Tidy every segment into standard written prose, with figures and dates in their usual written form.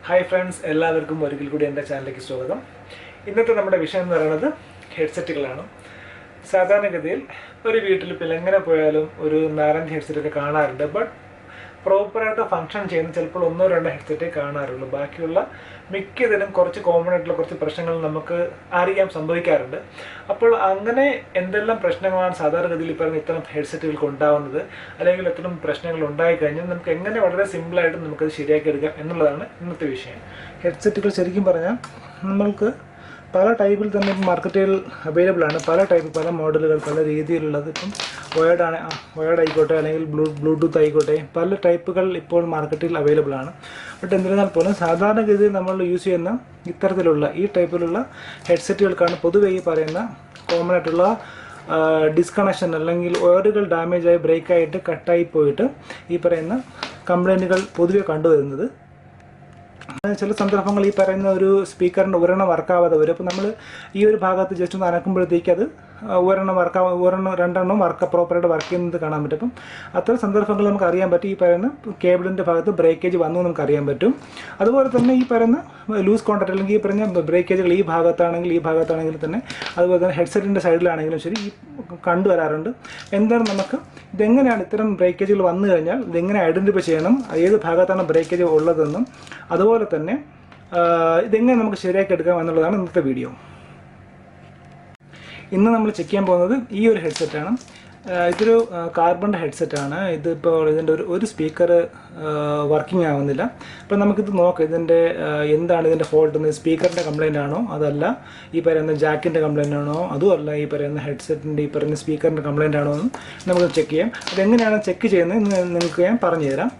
Hi friends, എല്ലാവർക്കും ഒരിക്കൽ കൂടി എൻ്റെ ചാനലിലേക്ക് സ്വാഗതം. ഇന്നത്തെ നമ്മുടെ വിഷയം എന്ന് പറയുന്നത് ഹെഡ്സെറ്റുകളാണ്. സാധാരണഗതിയിൽ ഒരു വീട്ടിൽ ഇപ്പോൾ എങ്ങനെ പോയാലും ഒരു 4-5 ഹെഡ്സെറ്റൊക്കെ കാണാറുണ്ട്. ബട്ട് പ്രോപ്പറായിട്ട് ഫംഗ്ഷൻ ചെയ്യുന്ന ചിലപ്പോൾ 1-2 ഹെഡ്സെറ്റേ കാണാറുള്ളൂ. ബാക്കിയുള്ള മിക്കതിനും കുറച്ച് കോമൺ ആയിട്ടുള്ള കുറച്ച് പ്രശ്നങ്ങൾ നമുക്ക് അറിയാൻ സംഭവിക്കാറുണ്ട്. അപ്പോൾ അങ്ങനെ എന്തെല്ലാം പ്രശ്നങ്ങളാണ് സാധാരണഗതിയിൽ പറഞ്ഞ ഇത്തരം ഹെഡ്സെറ്റുകൾക്ക് ഉണ്ടാകുന്നത്, അല്ലെങ്കിൽ ഇത്തരം പ്രശ്നങ്ങൾ ഉണ്ടായിക്കഴിഞ്ഞാൽ നമുക്ക് എങ്ങനെ വളരെ സിമ്പിളായിട്ട് നമുക്കത് ശരിയാക്കി എടുക്കാം എന്നുള്ളതാണ് ഇന്നത്തെ വിഷയം. ഹെഡ്സെറ്റുകൾ ശരിക്കും പറഞ്ഞാൽ നമ്മൾക്ക് പല ടൈപ്പിൽ തന്നെ മാർക്കറ്റുകൾ അവൈലബിൾ ആണ്. പല ടൈപ്പ്, പല മോഡലുകൾ, പല രീതിയിലുള്ളത്. ഇപ്പം വയേർഡ് ആയിക്കോട്ടെ, അല്ലെങ്കിൽ ബ്ലൂടൂത്ത് ആയിക്കോട്ടെ, പല ടൈപ്പുകൾ ഇപ്പോൾ മാർക്കറ്റിൽ അവൈലബിൾ ആണ്. ബട്ട് എന്നിരുന്നാൽ പോലും സാധാരണഗതിയിൽ നമ്മൾ യൂസ് ചെയ്യുന്ന ഇത്തരത്തിലുള്ള ഈ ടൈപ്പിലുള്ള ഹെഡ്സെറ്റുകൾക്കാണ് പൊതുവെ ഈ പറയുന്ന കോമൺ ആയിട്ടുള്ള ഡിസ്കണക്ഷൻ, അല്ലെങ്കിൽ വയറുകൾ ഡാമേജായി ബ്രേക്കായിട്ട് കട്ടായി പോയിട്ട് ഈ പറയുന്ന കംപ്ലൈൻറ്റുകൾ പൊതുവെ കണ്ടുവരുന്നത്. ചില സന്ദർഭങ്ങൾ ഈ പറയുന്ന ഒരു സ്പീക്കറിൻ്റെ ഒരെണ്ണം വർക്കാവാതെ വരും. അപ്പോൾ നമ്മൾ ഈ ഒരു ഭാഗത്ത് ജസ്റ്റ് ഒന്ന് അനക്കുമ്പോഴത്തേക്ക് അത് രണ്ടെണ്ണം പ്രോപ്പറായിട്ട് വർക്ക് ചെയ്യുന്നത് കാണാൻ പറ്റും. അപ്പം അത്തരം സന്ദർഭങ്ങൾ നമുക്ക് അറിയാൻ പറ്റും. ഈ പറയുന്ന കേബിളിൻ്റെ ഭാഗത്ത് ബ്രേക്കേജ് വന്നു നമുക്ക് അറിയാൻ പറ്റും. അതുപോലെ തന്നെ ഈ പറയുന്ന ലൂസ് കോൺടാക്ട്, അല്ലെങ്കിൽ ഈ പറഞ്ഞ ബ്രേക്കേജുകൾ ഈ ഭാഗത്താണെങ്കിൽ തന്നെ, അതുപോലെ തന്നെ ഹെഡ്സെറ്റിൻ്റെ സൈഡിലാണെങ്കിലും ശരി ഈ കണ്ടുവരാറുണ്ട്. എന്താണ് നമുക്ക് ഇതെങ്ങനെയാണ് ഇത്തരം ബ്രേക്കേജുകൾ വന്നു കഴിഞ്ഞാൽ ഇതെങ്ങനെ ഐഡൻറ്റിഫൈ ചെയ്യണം, ഏത് ഭാഗത്താണ് ബ്രേക്കേജ് ഉള്ളതെന്നും അതുപോലെ തന്നെ ഇതെങ്ങനെ നമുക്ക് ശരിയാക്കി എടുക്കാം എന്നുള്ളതാണ് ഇന്നത്തെ വീഡിയോ. ഇന്ന് നമ്മൾ ചെക്ക് ചെയ്യാൻ പോകുന്നത് ഈ ഒരു ഹെഡ്സെറ്റാണ്. ഇതൊരു കാർബണിൻ്റെ ഹെഡ്സെറ്റാണ്. ഇതിപ്പോൾ ഇതിൻ്റെ ഒരു സ്പീക്കർ വർക്കിംഗ് ആവുന്നില്ല. അപ്പോൾ നമുക്കിത് നോക്കാം, ഇതിൻ്റെ എന്താണ് ഇതിൻ്റെ ഫോൾട്ട് എന്ന്. സ്പീക്കറിൻ്റെ കംപ്ലയിൻ്റ് ആണോ, അതല്ല ഈ പറയുന്ന ജാക്കിൻ്റെ കംപ്ലയിൻ്റ് ആണോ, അതുമല്ല ഈ പറയുന്ന ഹെഡ്സെറ്റിൻ്റെ ഈ പറയുന്ന സ്പീക്കറിൻ്റെ കംപ്ലയിൻ്റ് ആണോ എന്ന് നമുക്ക് ചെക്ക് ചെയ്യാം. അതെങ്ങനെയാണ് ചെക്ക് ചെയ്യുന്നത് നിങ്ങൾക്ക് ഞാൻ പറഞ്ഞു തരാം.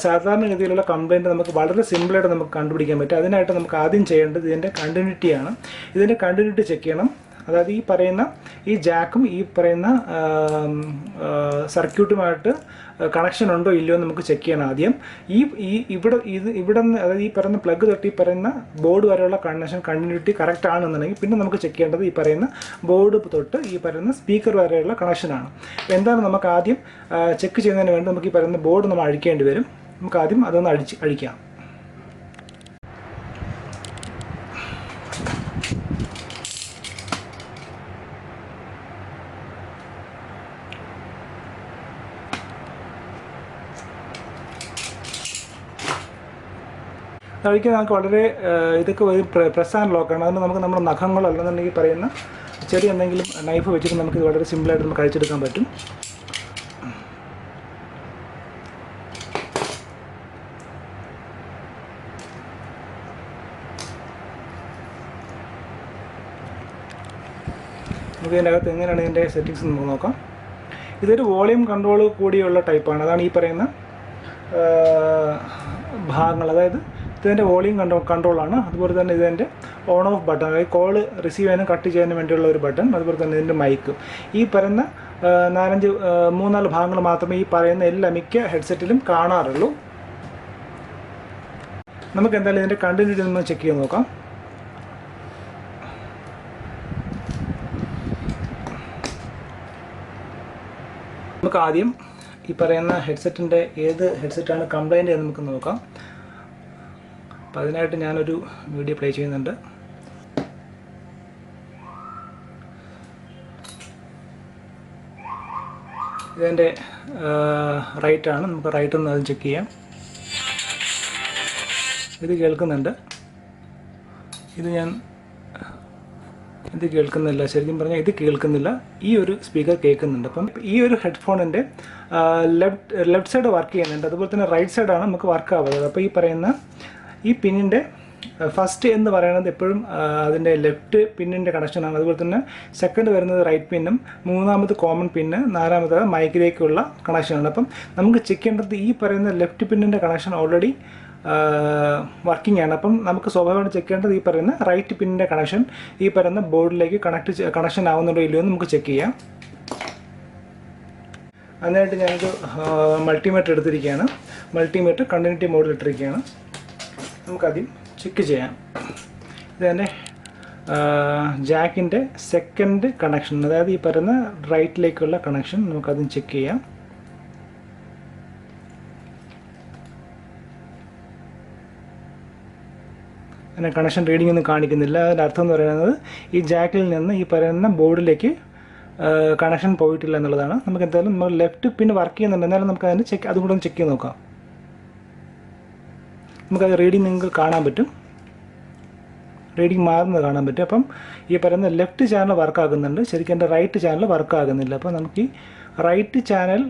സാധാരണഗതിയിലുള്ള കംപ്ലയിൻറ്റ് നമുക്ക് വളരെ സിമ്പിളായിട്ട് നമുക്ക് കണ്ടുപിടിക്കാൻ പറ്റും. അതിനായിട്ട് നമുക്ക് ആദ്യം ചെയ്യേണ്ടത് ഇതിൻ്റെ കണ്ടിന്യൂറ്റിയാണ്. ഇതിൻ്റെ കണ്ടിന്യൂറ്റി ചെക്ക് ചെയ്യണം. അതായത് ഈ പറയുന്ന ഈ ജാക്കും ഈ പറയുന്ന സർക്യൂട്ടുമായിട്ട് കണക്ഷൻ ഉണ്ടോ ഇല്ലയോ നമുക്ക് ചെക്ക് ചെയ്യണം ആദ്യം. ഇവിടെ നിന്ന്, അതായത് ഈ പറയുന്ന പ്ലഗ് തൊട്ട് ഈ പറയുന്ന ബോർഡ് വരെയുള്ള കണ്ടിന്യൂറ്റി കറക്റ്റ് ആണെന്നുണ്ടെങ്കിൽ പിന്നെ നമുക്ക് ചെക്ക് ചെയ്യേണ്ടത് ഈ പറയുന്ന ബോർഡ് തൊട്ട് ഈ പറയുന്ന സ്പീക്കർ വരെയുള്ള കണക്ഷനാണ്. എന്താണ് നമുക്ക് ആദ്യം ചെക്ക് ചെയ്യുന്നതിന് വേണ്ടി നമുക്ക് ഈ പറയുന്ന ബോർഡ് നമ്മൾ അഴിക്കേണ്ടി വരും. നമുക്ക് ആദ്യം അതൊന്ന് അഴിക്കാം. കഴിക്കാൻ നമുക്ക് വളരെ ഇതൊക്കെ ഒരു പ്രസ് ആൻഡ് ലോക്കാണ്. അതുകൊണ്ട് നമുക്ക് നമ്മുടെ നഖങ്ങളോ അല്ലെന്നുണ്ടെങ്കിൽ പറയുന്ന ചെറിയ എന്തെങ്കിലും നൈഫ് വെച്ചിട്ട് നമുക്കിത് വളരെ സിമ്പിളായിട്ട് നമുക്ക് കഴിച്ചെടുക്കാൻ പറ്റും. നമുക്ക് ഇതിൻ്റെ അകത്ത് എങ്ങനെയാണ് ഇതിൻ്റെ സെറ്റിങ്സ് നമുക്ക് നോക്കാം. ഇതൊരു വോളിയം കൺട്രോൾ കൂടിയുള്ള ടൈപ്പാണ്. അതാണ് ഈ പറയുന്ന ഭാഗങ്ങൾ. അതായത് ഇതിൻ്റെ വോളിയം കൺട്രോളാണ്. അതുപോലെ തന്നെ ഇതിൻ്റെ ഓൺ ഓഫ് ബട്ടൺ, അതായത് കോൾ റിസീവ് ചെയ്യാനും കട്ട് ചെയ്യാനും വേണ്ടിയുള്ള ഒരു ബട്ടൺ. അതുപോലെ തന്നെ ഇതിൻ്റെ മൈക്ക്. ഈ പറയുന്ന 3-4 ഭാഗങ്ങൾ മാത്രമേ ഈ പറയുന്ന എല്ലാ മിക്ക ഹെഡ്സെറ്റിലും കാണാറുള്ളൂ. നമുക്ക് എന്തായാലും ഇതിൻ്റെ കണ്ടിന്യൂറ്റി ഒന്ന് ചെക്ക് ചെയ്ത് നോക്കാം. നമുക്ക് ആദ്യം ഈ പറയുന്ന ഹെഡ്സെറ്റിൻ്റെ ഏത് ഹെഡ്സെറ്റാണ് കംപ്ലൈൻറ്റ് എന്ന് നമുക്ക് നോക്കാം. അപ്പോൾ അതിനായിട്ട് ഞാനൊരു വീഡിയോ പ്ലേ ചെയ്യുന്നുണ്ട്. ഇതെൻ്റെ റൈറ്റാണ്. നമുക്ക് റൈറ്റ് ഒന്ന് അത് ചെക്ക് ചെയ്യാം. ഇത് കേൾക്കുന്നുണ്ട്. ഇത് കേൾക്കുന്നില്ല. ശരിക്കും പറഞ്ഞാൽ ഇത് കേൾക്കുന്നില്ല. ഈ ഒരു സ്പീക്കർ കേൾക്കുന്നുണ്ട്. അപ്പം ഈ ഒരു ഹെഡ്ഫോണിൻ്റെ ലെഫ്റ്റ് സൈഡ് വർക്ക് ചെയ്യുന്നുണ്ട്. അതുപോലെ തന്നെ റൈറ്റ് സൈഡാണ് നമുക്ക് വർക്ക് ആവുന്നത്. അപ്പോൾ ഈ പറയുന്ന ഈ പിന്നിൻ്റെ ഫസ്റ്റ് എന്ന് പറയുന്നത് എപ്പോഴും അതിൻ്റെ ലെഫ്റ്റ് പിന്നിൻ്റെ കണക്ഷനാണ്. അതുപോലെ തന്നെ സെക്കൻഡ് വരുന്നത് റൈറ്റ് പിന്നും, മൂന്നാമത് കോമൺ പിന്ന്, നാലാമത് മൈക്കിലേക്കുള്ള കണക്ഷനാണ്. അപ്പം നമുക്ക് ചെക്ക് ചെയ്യേണ്ടത് ഈ പറയുന്ന ലെഫ്റ്റ് പിന്നിൻ്റെ കണക്ഷൻ ഓൾറെഡി വർക്കിംഗ് ആണ്. അപ്പം നമുക്ക് സ്വാഭാവികമായിട്ട് ചെക്ക് ചെയ്യേണ്ടത് ഈ പറയുന്ന റൈറ്റ് പിന്നിൻ്റെ കണക്ഷൻ ഈ പറയുന്ന ബോർഡിലേക്ക് കണക്ഷൻ ആവുന്നുണ്ടോ ഇല്ലയോ എന്ന് നമുക്ക് ചെക്ക് ചെയ്യാം. അതിനായിട്ട് ഞാനൊരു മൾട്ടിമീറ്റർ എടുത്തിരിക്കുകയാണ്. മൾട്ടിമീറ്റർ കണ്ടിന്യൂറ്റി മോഡിൽ ഇട്ടിരിക്കുകയാണ്. നമുക്കതിൽ ചെക്ക് ചെയ്യാം. ഇത് തന്നെ ജാക്കിൻ്റെ സെക്കൻഡ് കണക്ഷൻ, അതായത് ഈ പറയുന്ന റൈറ്റിലേക്കുള്ള കണക്ഷൻ നമുക്കതും ചെക്ക് ചെയ്യാം. അതിന് കണക്ഷൻ റീഡിംഗ് ഒന്നും കാണിക്കുന്നില്ല. അതിൻ്റെ അർത്ഥം എന്ന് പറയുന്നത് ഈ ജാക്കിൽ നിന്ന് ഈ പറയുന്ന ബോർഡിലേക്ക് കണക്ഷൻ പോയിട്ടില്ല എന്നുള്ളതാണ്. നമുക്ക് എന്തായാലും നമ്മൾ ലെഫ്റ്റ് പിൻ വർക്ക് ചെയ്യുന്നുണ്ട്, എന്നാലും നമുക്ക് അതിന് അതും കൂടെ ഒന്ന് ചെക്ക് ചെയ്ത് നോക്കാം. നമുക്കത് റീഡിംഗ് നിങ്ങൾക്ക് കാണാൻ പറ്റും, റീഡിംഗ് മാറുന്നത് കാണാൻ പറ്റും. അപ്പം ഈ പറയുന്ന ലെഫ്റ്റ് ചാനൽ വർക്ക് ആകുന്നുണ്ട്, ശരിക്കും എൻ്റെ റൈറ്റ് ചാനൽ വർക്ക് ആകുന്നില്ല. അപ്പോൾ നമുക്ക് ഈ റൈറ്റ് ചാനൽ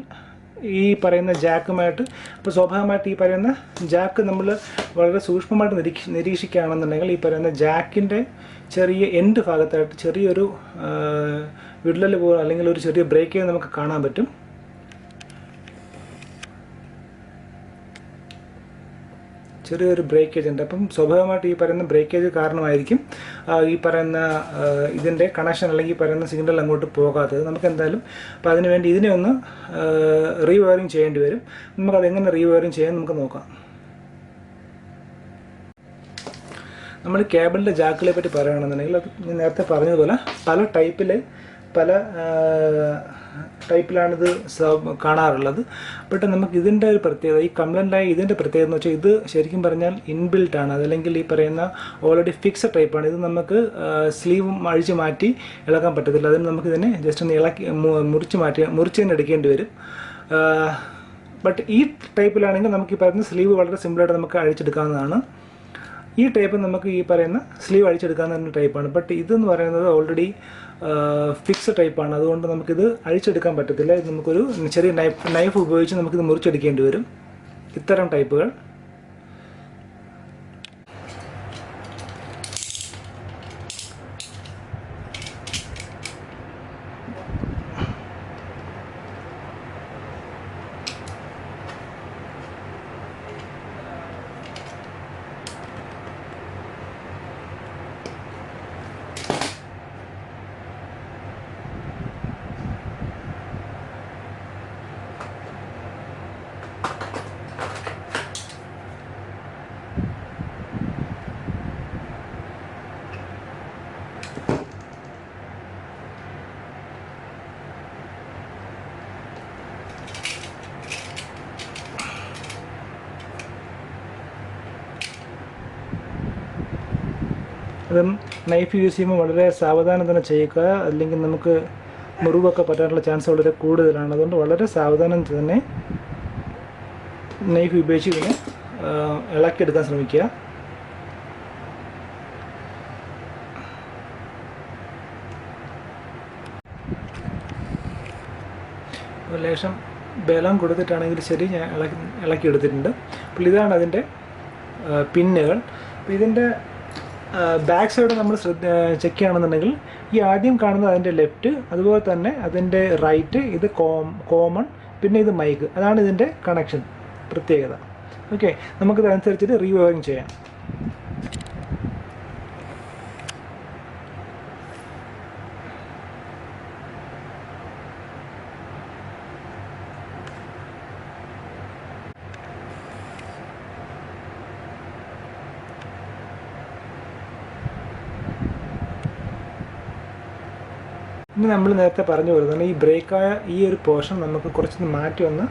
ഈ പറയുന്ന ജാക്കുമായിട്ട്, അപ്പോൾ സ്വാഭാവികമായിട്ട് ഈ പറയുന്ന ജാക്ക് നമ്മൾ വളരെ സൂക്ഷ്മമായിട്ട് നിരീക്ഷിക്കുകയാണെന്നുണ്ടെങ്കിൽ ഈ പറയുന്ന ജാക്കിൻ്റെ ചെറിയ എൻഡ് ഭാഗത്തായിട്ട് ചെറിയൊരു വിടൽ പോലെ അല്ലെങ്കിൽ ഒരു ചെറിയ ബ്രേക്കേജ് നമുക്ക് കാണാൻ പറ്റും. ചെറിയൊരു ബ്രേക്കേജ് ഉണ്ട്. അപ്പം സ്വാഭാവികമായിട്ട് ഈ പറയുന്ന ബ്രേക്കേജ് കാരണമായിരിക്കും ഈ പറയുന്ന ഇതിൻ്റെ കണക്ഷൻ അല്ലെങ്കിൽ ഈ പറയുന്ന സിഗ്നൽ അങ്ങോട്ട് പോകാത്തത്. നമുക്ക് എന്തായാലും അപ്പോൾ അതിനുവേണ്ടി ഇതിനെ ഒന്ന് റീവയറിങ് ചെയ്യേണ്ടി വരും. നമുക്കതെങ്ങനെ റീവയറിങ് ചെയ്യാൻ നമുക്ക് നോക്കാം. നമ്മൾ കേബിളിൻ്റെ ജാക്കുകളെ പറ്റി പറയുകയാണെന്നുണ്ടെങ്കിൽ അത് ഞാൻ നേരത്തെ പറഞ്ഞതുപോലെ പല ടൈപ്പിലാണിത് കാണാറുള്ളത്. ബട്ട് നമുക്ക് ഇതിൻ്റെ ഒരു പ്രത്യേകത, ഈ കംപ്ലൈൻ്റായ ഇതിൻ്റെ പ്രത്യേകത എന്ന് വെച്ചാൽ ഇത് ശരിക്കും പറഞ്ഞാൽ ഇൻബിൽട്ടാണ്, അതല്ലെങ്കിൽ ഈ പറയുന്ന ഓൾറെഡി ഫിക്സഡ് ടൈപ്പാണ്. ഇത് നമുക്ക് സ്ലീവ് അഴിച്ച് മാറ്റി ഇളക്കാൻ പറ്റത്തില്ല. അതിന് നമുക്കിതിനെ ജസ്റ്റ് ഒന്ന് ഇളക്കി മുറിച്ച് തന്നെ എടുക്കേണ്ടി വരും. ബട്ട് ഈ ടൈപ്പിലാണെങ്കിൽ നമുക്ക് ഈ പറയുന്ന സ്ലീവ് വളരെ സിമ്പിളായിട്ട് നമുക്ക് അഴിച്ചെടുക്കാവുന്നതാണ്. ഈ ടൈപ്പ് നമുക്ക് ഈ പറയുന്ന സ്ലീവ് അഴിച്ചെടുക്കാവുന്ന ടൈപ്പാണ്. ബട്ട് ഇതെന്ന് പറയുന്നത് ഓൾറെഡി ഫിക്സ് ടൈപ്പാണ്, അതുകൊണ്ട് നമുക്കിത് അഴിച്ചെടുക്കാൻ പറ്റത്തില്ല. ഇത് നമുക്കൊരു ചെറിയ നൈഫ് ഉപയോഗിച്ച് നമുക്കിത് മുറിച്ചെടുക്കേണ്ടി വരും, ഇത്തരം ടൈപ്പുകൾ. അതും നൈഫ് യൂസ് ചെയ്യുമ്പോൾ വളരെ സാവധാനം തന്നെ ചെയ്യുക, അല്ലെങ്കിൽ നമുക്ക് മുറിവൊക്കെ പറ്റാനുള്ള ചാൻസ് വളരെ കൂടുതലാണ്. അതുകൊണ്ട് വളരെ സാവധാനം തന്നെ നൈഫ് ഉപയോഗിച്ച് ഇതിനെ ഇളക്കിയെടുക്കാൻ ശ്രമിക്കുക. ലേശം ബലം കൊടുത്തിട്ടാണെങ്കിൽ ശരി, ഞാൻ ഇളക്കിയെടുത്തിട്ടുണ്ട്. അപ്പോൾ ഇതാണ് അതിൻ്റെ പിന്നുകൾ. അപ്പോൾ ഇതിൻ്റെ ബാക്ക് സൈഡ് നമ്മൾ ചെക്ക് ചെയ്യുകയാണെന്നുണ്ടെങ്കിൽ ഈ ആദ്യം കാണുന്നത് അതിൻ്റെ ലെഫ്റ്റ്, അതുപോലെ തന്നെ അതിൻ്റെ റൈറ്റ്, ഇത് കോമൺ, പിന്നെ ഇത് മൈക്ക്. അതാണ് ഇതിൻ്റെ കണക്ഷൻ പ്രത്യേകത. ഓക്കെ, നമുക്കിതനുസരിച്ചിട്ട് റീവയറിങ് ചെയ്യാം. ഇനി നമ്മൾ നേരത്തെ പറഞ്ഞു വരുന്നത് ഈ ബ്രേക്കായ ഈ ഒരു പോർഷൻ നമുക്ക് കുറച്ച് മാറ്റി വന്ന്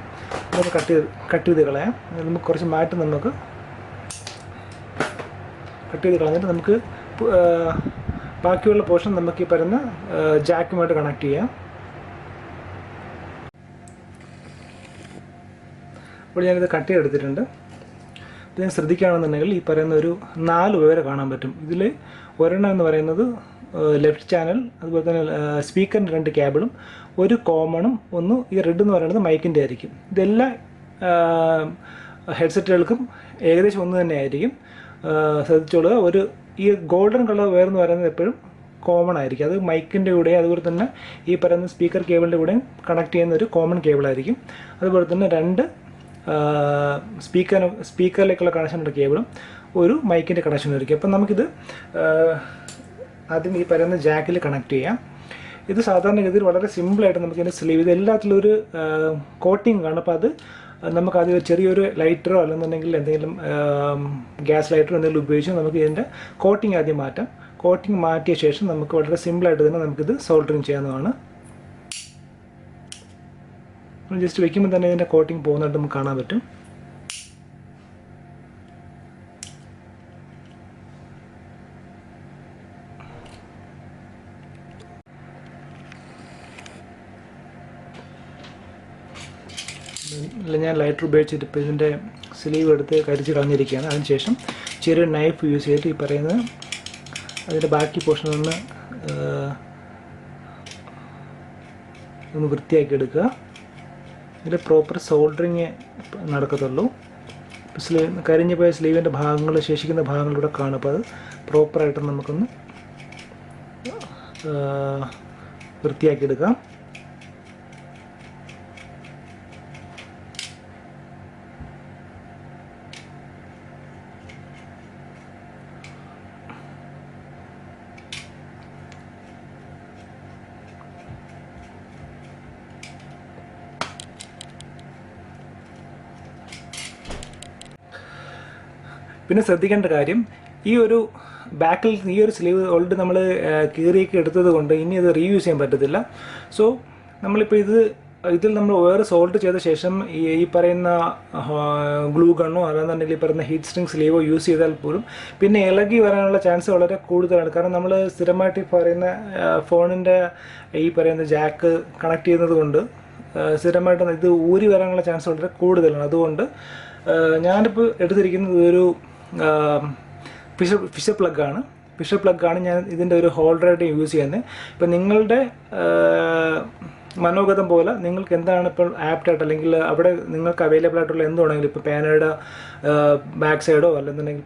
നമുക്ക് കട്ട് ചെയ്ത് കളയാം. നമുക്ക് കുറച്ച് മാറ്റി നമുക്ക് കട്ട് ചെയ്ത് കളഞ്ഞിട്ട് നമുക്ക് ബാക്കിയുള്ള പോർഷൻ നമുക്ക് ഈ പറയുന്ന ജാക്കുമായിട്ട് കണക്ട് ചെയ്യാം. അപ്പോൾ ഞാനിത് കട്ട് ചെയ്തെടുത്തിട്ടുണ്ട്. ഇത് ഞാൻ ശ്രദ്ധിക്കുകയാണെന്നുണ്ടെങ്കിൽ ഈ പറയുന്ന ഒരു 4 വരെ കാണാൻ പറ്റും. ഇതിൽ ഒരെണ്ണം എന്ന് പറയുന്നത് ലെഫ്റ്റ് ചാനൽ, അതുപോലെ തന്നെ സ്പീക്കറിൻ്റെ 2 കേബിളും, ഒരു കോമണും, ഈ റെഡ് എന്ന് പറയുന്നത് മൈക്കിൻ്റെ ആയിരിക്കും. ഇതെല്ലാ ഹെഡ്സെറ്റുകൾക്കും ഏകദേശം ഒന്ന് തന്നെ ആയിരിക്കും. ശ്രദ്ധിച്ചോളുക, ഈ ഗോൾഡൻ കളർ വയറെന്ന് പറയുന്നത് എപ്പോഴും കോമൺ ആയിരിക്കും. അത് മൈക്കിൻ്റെ കൂടെയും അതുപോലെ തന്നെ ഈ പറയുന്ന സ്പീക്കർ കേബിളിൻ്റെ കൂടെയും കണക്ട് ചെയ്യുന്ന ഒരു കോമൺ കേബിളായിരിക്കും. അതുപോലെ തന്നെ 2 സ്പീക്കറിലേക്കുള്ള കണക്ഷനുള്ള കേബിളും ഒരു മൈക്കിൻ്റെ കണക്ഷനും ആയിരിക്കും. അപ്പം നമുക്കിത് ആദ്യം ഈ പറയുന്ന ജാക്കിൽ കണക്ട് ചെയ്യാം. ഇത് സാധാരണഗതിയിൽ വളരെ സിമ്പിളായിട്ട് നമുക്ക് ഇതിൻ്റെ സ്ലീവ്, ഇത് എല്ലാത്തിലും ഒരു കോട്ടിങ് കാണും. അപ്പോൾ അത് നമുക്കത് ചെറിയൊരു ലൈറ്ററോ അല്ലെന്നുണ്ടെങ്കിൽ എന്തെങ്കിലും ഗ്യാസ് ലൈറ്ററോ എന്തെങ്കിലും ഉപയോഗിച്ച് നമുക്ക് ഇതിൻ്റെ കോട്ടിങ് ആദ്യം മാറ്റാം. കോട്ടിങ് മാറ്റിയ ശേഷം നമുക്ക് വളരെ സിമ്പിളായിട്ട് തന്നെ നമുക്കിത് സോൾഡറിങ് ചെയ്യാവുന്നതാണ്. ജസ്റ്റ് വയ്ക്കുമ്പോൾ തന്നെ ഇതിൻ്റെ കോട്ടിങ് പോകുന്നതായിട്ട് നമുക്ക് കാണാൻ പറ്റും. അല്ല, ഞാൻ ലൈറ്റർ ഉപയോഗിച്ചിട്ട് ഇപ്പോൾ ഇതിൻ്റെ സ്ലീവ് എടുത്ത് കരിച്ച് കളഞ്ഞിരിക്കുകയാണ്. അതിനുശേഷം ചെറിയ നൈഫ് യൂസ് ചെയ്തിട്ട് ഈ പറയുന്നത് അതിൻ്റെ ബാക്കി പോർഷൻ ഒന്ന് വൃത്തിയാക്കി എടുക്കുക. ഇതിൽ പ്രോപ്പർ സോൾഡറിങ് നടക്കത്തുള്ളൂ. കരിഞ്ഞു പോയ സ്ലീവിൻ്റെ ഭാഗങ്ങൾ, ശേഷിക്കുന്ന ഭാഗങ്ങളിലൂടെ കാണും. അപ്പോൾ അത് പ്രോപ്പറായിട്ട് നമുക്കൊന്ന് വൃത്തിയാക്കി എടുക്കാം. പിന്നെ ശ്രദ്ധിക്കേണ്ട കാര്യം, ഈ ഒരു ബാക്കിൽ ഈ ഒരു സ്ലീവ് ഓൾറെഡി നമ്മൾ കീറിയൊക്കെ എടുത്തത് കൊണ്ട് ഇനി അത് റീയൂസ് ചെയ്യാൻ പറ്റത്തില്ല. സോ നമ്മളിപ്പോൾ ഇതിൽ നമ്മൾ വേറെ സോൾട്ട് ചെയ്ത ശേഷം ഈ പറയുന്ന ഗ്ലൂ ഗണ്ണോ അല്ലാന്നുണ്ടെങ്കിൽ ഈ പറയുന്ന ഹീറ്റ് സ്ട്രിങ് സ്ലീവോ യൂസ് ചെയ്താൽ പോലും പിന്നെ ഇളകി വരാനുള്ള ചാൻസ് വളരെ കൂടുതലാണ്. കാരണം നമ്മൾ സ്ഥിരമായിട്ട് ഈ പറയുന്ന ഫോണിൻ്റെ ഈ പറയുന്ന ജാക്ക് കണക്ട് ചെയ്യുന്നത് കൊണ്ട് സ്ഥിരമായിട്ട് ഇത് ഊരി വരാനുള്ള ചാൻസ് വളരെ കൂടുതലാണ്. അതുകൊണ്ട് ഞാനിപ്പോൾ എടുത്തിരിക്കുന്നത് ഒരു ഫിഷർ പ്ലഗ്ഗാണ് ഞാൻ ഇതിൻ്റെ ഒരു ഹോൾഡറായിട്ട് യൂസ് ചെയ്യുന്നത്. ഇപ്പം നിങ്ങളുടെ മനോഗതം പോലെ നിങ്ങൾക്ക് എന്താണ് ഇപ്പോൾ ആപ്റ്റായിട്ട്, അല്ലെങ്കിൽ അവിടെ നിങ്ങൾക്ക് അവൈലബിൾ ആയിട്ടുള്ള എന്തുവാണെങ്കിലും, ഇപ്പോൾ പാനയുടെ ബാക്ക് സൈഡോ അല്ലെന്നുണ്ടെങ്കിൽ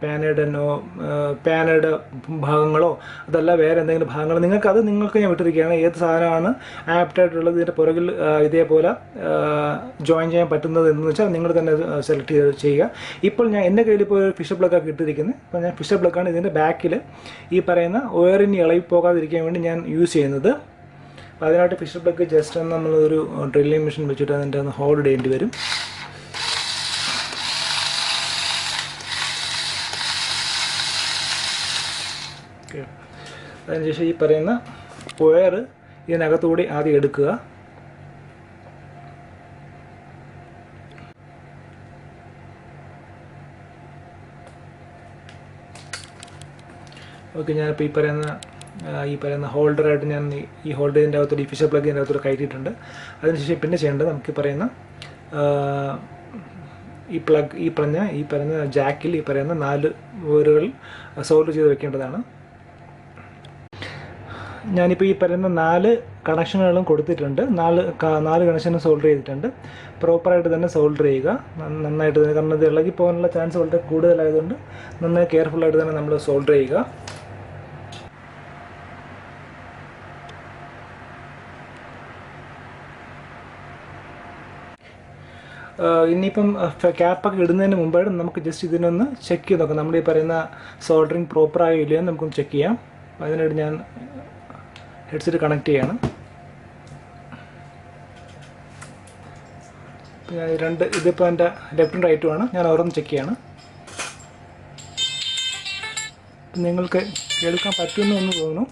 പാനയുടെ ഭാഗങ്ങളോ അതല്ല വേറെ എന്തെങ്കിലും ഭാഗങ്ങൾ നിങ്ങൾക്ക് ഞാൻ വിട്ടിരിക്കുകയാണ്. ഏത് സാധനമാണ് ആപ്റ്റായിട്ടുള്ളത് ഇതിൻ്റെ പുറകിൽ ഇതേപോലെ ജോയിൻ ചെയ്യാൻ പറ്റുന്നത് എന്ന് വെച്ചാൽ നിങ്ങൾ തന്നെ സെലക്ട് ചെയ്യുക. ഇപ്പോൾ എൻ്റെ കയ്യിൽ ഇപ്പോൾ ഒരു ഫിഷർ പ്ലഗ്ഗാണ് ഇട്ടിരിക്കുന്നത്. അപ്പോൾ ഞാൻ ഫിഷർ പ്ലഗ്ഗാണ് ഇതിൻ്റെ ബാക്കിൽ ഈ പറയുന്ന വയറിന് ഇളകി പോകാതിരിക്കാൻ വേണ്ടി ഞാൻ യൂസ് ചെയ്യുന്നത്. അപ്പോൾ അതിനായിട്ട് ഫിഷർ പ്ലഗ് ജസ്റ്റ് നമ്മളൊരു ഡ്രില്ലിംഗ് മെഷീൻ വെച്ചിട്ട് അതിൻ്റെ ഒന്ന് ഹോൾഡ് ചെയ്യേണ്ടി വരും. ഓക്കെ, അതിനുശേഷം ഈ പറയുന്ന വയർ ഇതിനകത്തുകൂടി ആദ്യം എടുക്കുക. ഓക്കെ, ഞാനിപ്പോൾ ഈ പറയുന്ന ഹോൾഡറായിട്ട് ഞാൻ ഈ ഹോൾഡറിൻ്റെ അകത്തോട് ഈ ഫിഷർ പ്ലഗിൻ്റെ അകത്തോട് കയറ്റിയിട്ടുണ്ട്. അതിനുശേഷം പിന്നെ ചെയ്യേണ്ടത് നമുക്ക് ഈ പറയുന്ന ഈ പറയുന്ന ജാക്കിൽ ഈ പറയുന്ന 4 വയറുകൾ സോൾഡർ ചെയ്ത് വെക്കേണ്ടതാണ്. ഞാനിപ്പോൾ ഈ പറയുന്ന 4 കണക്ഷനുകളും കൊടുത്തിട്ടുണ്ട്. 4 കണക്ഷനും സോൾഡർ ചെയ്തിട്ടുണ്ട്. പ്രോപ്പറായിട്ട് തന്നെ സോൾഡർ ചെയ്യുക നന്നായിട്ട് തന്നെ. കാരണം ഇത് ഇളകി പോകാനുള്ള ചാൻസ് വളരെ കൂടുതലായതുകൊണ്ട് നന്നായി കെയർഫുള്ളായിട്ട് തന്നെ നമ്മൾ സോൾഡർ ചെയ്യുക. ഇനിയിപ്പം ക്യാപ്പൊക്കെ ഇടുന്നതിന് മുമ്പായിട്ട് നമുക്ക് ജസ്റ്റ് ഇതിനൊന്ന് ചെക്ക് ചെയ്ത് നോക്കാം. നമ്മൾ ഈ പറയുന്ന സോൾഡറിങ് പ്രോപ്പറായോ ഇല്ലയോ എന്ന് നമുക്കൊന്ന് ചെക്ക് ചെയ്യാം. അതിനായിട്ട് ഞാൻ ഹെഡ്സെറ്റ് കണക്ട് ചെയ്യാണ്. ഇതിപ്പോൾ എൻ്റെ ലെഫ്റ്റും റൈറ്റുമാണ്. ഞാൻ ഓരോന്ന് ചെക്ക് ചെയ്യാണ്. നിങ്ങൾക്ക് കേൾക്കാൻ പറ്റുമെന്ന് ഒന്ന് തോന്നുന്നു.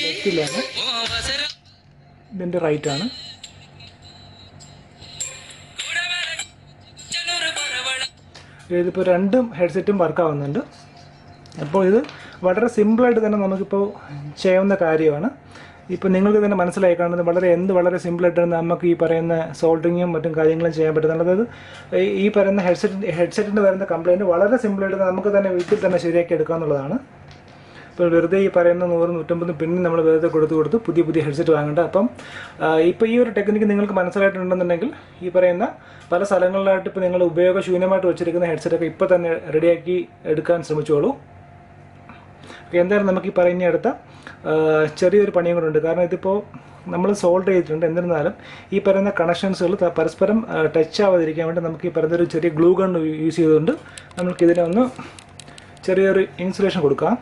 ലെഫ്റ്റിലാണ്, ഇതിൻ്റെ റൈറ്റാണ്. ഇതിപ്പോൾ 2 ഹെഡ്സെറ്റും വർക്കാവുന്നുണ്ട്. അപ്പോൾ ഇത് വളരെ സിമ്പിളായിട്ട് തന്നെ നമുക്കിപ്പോൾ ചെയ്യാവുന്ന കാര്യമാണ്. ഇപ്പോൾ നിങ്ങൾക്ക് തന്നെ മനസ്സിലായി കാണുന്നത് വളരെ സിമ്പിളായിട്ടാണ് നമുക്ക് ഈ പറയുന്ന സോൾഡറിങ്ങും മറ്റും കാര്യങ്ങളും ചെയ്യാൻ പറ്റുന്നത്. അതായത് ഈ പറയുന്ന ഹെഡ്സെറ്റിൻ്റെ വരുന്ന കംപ്ലയിൻറ്റ് വളരെ സിമ്പിളായിട്ട് നമുക്ക് തന്നെ വീട്ടിൽ തന്നെ ശരിയാക്കി എടുക്കാമെന്നുള്ളതാണ്. ഇപ്പോൾ വെറുതെ ഈ പറയുന്ന 100-150 പിന്നെ നമ്മൾ വെറുതെ കൊടുത്ത് പുതിയ ഹെഡ്സെറ്റ് വാങ്ങേണ്ട. അപ്പം ഇപ്പോൾ ഈ ഒരു ടെക്നിക്ക് നിങ്ങൾക്ക് മനസ്സിലായിട്ടുണ്ടെന്നുണ്ടെങ്കിൽ ഈ പറയുന്ന പല സ്ഥലങ്ങളിലായിട്ട് ഇപ്പോൾ നിങ്ങൾ ഉപയോഗശൂന്യമായിട്ട് വെച്ചിരിക്കുന്ന ഹെഡ്സെറ്റൊക്കെ ഇപ്പോൾ തന്നെ റെഡിയാക്കി എടുക്കാൻ ശ്രമിച്ചോളൂ. എന്തായാലും നമുക്ക് ഈ പറയുന്ന അടുത്ത ചെറിയൊരു പണിയും കൂടെ ഉണ്ട്. കാരണം ഇതിപ്പോൾ നമ്മൾ സോൾഡർ ചെയ്തിട്ടുണ്ട്. എന്നിരുന്നാലും ഈ പറയുന്ന കണക്ഷൻസുകൾ പരസ്പരം ടച്ച് ആവാതിരിക്കാൻ വേണ്ടി നമുക്ക് ഈ പറയുന്നൊരു ചെറിയ ഗ്ലൂ ഗൺ യൂസ് ചെയ്തുകൊണ്ട് നമുക്കിതിനെ ഒന്ന് ചെറിയൊരു ഇൻസുലേഷൻ കൊടുക്കാം.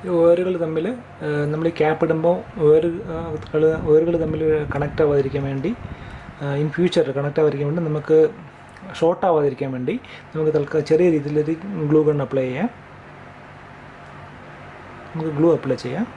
ഈ വയറുകൾ തമ്മിൽ നമ്മൾ ഈ ക്യാപ്പ് ഇടുമ്പോൾ വയറുകൾ തമ്മിൽ കണക്റ്റ് ആവാതിരിക്കാൻ വേണ്ടി, ഇൻ ഫ്യൂച്ചർ കണക്റ്റ് ആവാതിരിക്കാൻ വേണ്ടി, നമുക്ക് ഷോർട്ട് ആവാതിരിക്കാൻ വേണ്ടി നമുക്ക് തൽക്കാലം ചെറിയ രീതിയിലൊരു ഗ്ലൂ ഗൺ അപ്ലൈ ചെയ്യാം. നമുക്ക് ഗ്ലൂ അപ്ലൈ ചെയ്യാം.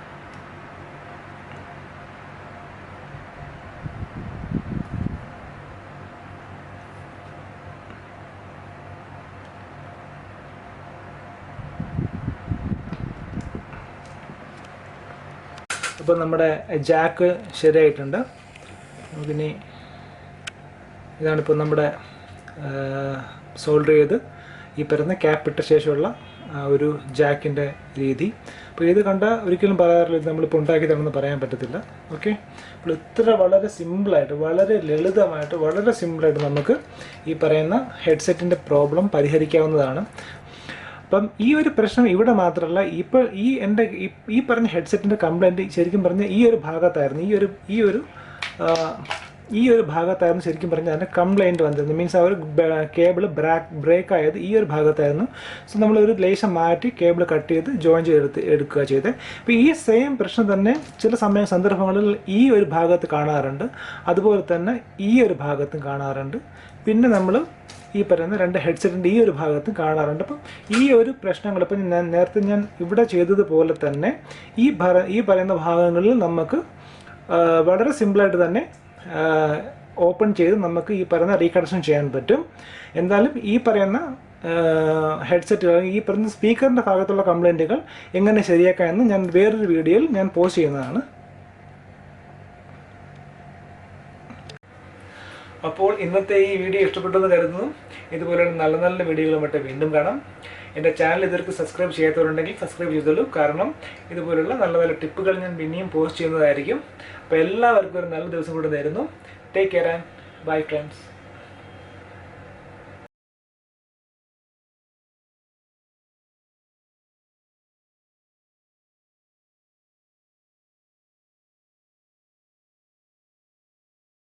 അപ്പോൾ നമ്മുടെ ജാക്ക് ശരിയായിട്ടുണ്ട്. നമുക്കിനി ഇതാണിപ്പോൾ നമ്മുടെ സോൾഡർ ചെയ്ത് ഈ പറയുന്ന ക്യാപ്പ് ഇട്ട ശേഷമുള്ള ഒരു ജാക്കിൻ്റെ രീതി. അപ്പോൾ ഇത് കണ്ടാൽ ഒരിക്കലും പറയാറില്ല ഇത് നമ്മളിപ്പോൾ ഉണ്ടാക്കിയതാണെന്ന് പറയാൻ പറ്റത്തില്ല. ഓക്കെ, അപ്പോൾ ഇത്ര വളരെ സിമ്പിളായിട്ട്, വളരെ ലളിതമായിട്ട്, വളരെ സിമ്പിളായിട്ട് നമുക്ക് ഈ പറയുന്ന ഹെഡ്സെറ്റിൻ്റെ പ്രോബ്ലം പരിഹരിക്കാവുന്നതാണ്. അപ്പം ഈ ഒരു പ്രശ്നം ഇവിടെ മാത്രമല്ല, ഇപ്പോൾ ഈ പറഞ്ഞ ഹെഡ്സെറ്റിൻ്റെ കംപ്ലൈൻറ്റ് ശരിക്കും പറഞ്ഞാൽ ഈ ഒരു ഭാഗത്തായിരുന്നു, ഈ ഒരു ഭാഗത്തായിരുന്നു ശരിക്കും പറഞ്ഞാൽ അതിൻ്റെ കംപ്ലൈൻറ്റ് വന്നിരുന്നത്. മീൻസ് ആ ഒരു കേബിൾ ബ്രേക്ക് ആയത് ഈ ഒരു ഭാഗത്തായിരുന്നു. സോ നമ്മളൊരു ലേശം മാറ്റി കേബിൾ കട്ട് ചെയ്ത് ജോയിൻ എടുക്കുക ചെയ്തത്. അപ്പോൾ ഈ സെയിം പ്രശ്നം തന്നെ ചില സന്ദർഭങ്ങളിൽ ഈ ഒരു ഭാഗത്ത് കാണാറുണ്ട്, അതുപോലെ തന്നെ ഈ ഒരു ഭാഗത്തും കാണാറുണ്ട്. പിന്നെ നമ്മൾ ഈ പറയുന്ന രണ്ട് ഹെഡ്സെറ്റിൻ്റെ ഈ ഒരു ഭാഗത്തും കാണാറുണ്ട്. അപ്പം ഈ ഒരു പ്രശ്നങ്ങൾ ഇപ്പം നേരത്തെ ഞാൻ ഇവിടെ ചെയ്തതുപോലെ തന്നെ ഈ പറയുന്ന ഭാഗങ്ങളിൽ നമുക്ക് വളരെ സിമ്പിളായിട്ട് തന്നെ ഓപ്പൺ ചെയ്ത് നമുക്ക് ഈ പറയുന്ന റീകണക്ഷൻ ചെയ്യാൻ പറ്റും. എന്തായാലും ഈ പറയുന്ന ഹെഡ്സെറ്റുകൾ, ഈ പറയുന്ന സ്പീക്കറിൻ്റെ ഭാഗത്തുള്ള കംപ്ലൈൻറ്റുകൾ എങ്ങനെ ശരിയാക്കാമെന്ന് ഞാൻ വേറൊരു വീഡിയോയിൽ ഞാൻ പോസ്റ്റ് ചെയ്യുന്നതാണ്. അപ്പോൾ ഇന്നത്തെ ഈ വീഡിയോ ഇഷ്ടപ്പെട്ടെന്ന് കരുതുന്നു. ഇതുപോലെയുള്ള നല്ല നല്ല വീഡിയോകളുമായിട്ട് വീണ്ടും കാണാം. എൻ്റെ ചാനൽ ഇതുവരെ സബ്സ്ക്രൈബ് ചെയ്യാത്തവരുണ്ടെങ്കിൽ സബ്സ്ക്രൈബ് ചെയ്തോളൂ. കാരണം ഇതുപോലുള്ള നല്ല നല്ല ടിപ്പുകൾ ഞാൻ പിന്നെയും പോസ്റ്റ് ചെയ്യുന്നതായിരിക്കും. അപ്പോൾ എല്ലാവർക്കും ഒരു നല്ല ദിവസം കൂടെ നേരുന്നു. Take care and bye friends.